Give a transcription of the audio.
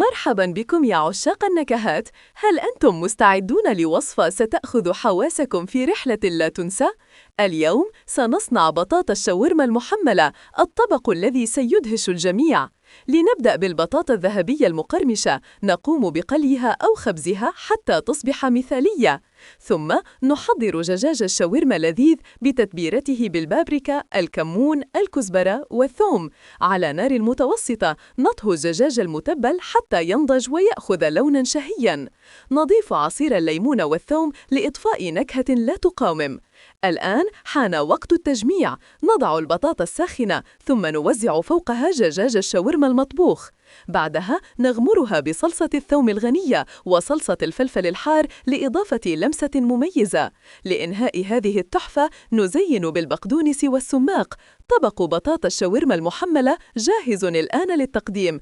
مرحبا بكم يا عشاق النكهات. هل أنتم مستعدون لوصفة ستأخذ حواسكم في رحلة لا تنسى؟ اليوم سنصنع بطاطا الشاورما المحملة، الطبق الذي سيدهش الجميع. لنبدأ بالبطاطا الذهبية المقرمشة، نقوم بقليها أو خبزها حتى تصبح مثالية. ثم نحضر دجاج الشاورما لذيذ بتتبيلته بالبابريكا، الكمون، الكزبرة والثوم. على نار متوسطة نطهو الدجاج المتبل حتى ينضج ويأخذ لوناً شهياً. نضيف عصير الليمون والثوم لإضفاء نكهة لا تقاوم. الآن حان وقت التجميع. نضع البطاطا الساخنة ثم نوزع فوقها دجاج الشاورما المطبوخ. بعدها نغمرها بصلصة الثوم الغنية وصلصة الفلفل الحار لإضافة لمسة مميزة. لإنهاء هذه التحفة نزين بالبقدونس والسماق. طبق بطاطا الشاورما المحملة جاهز الآن للتقديم.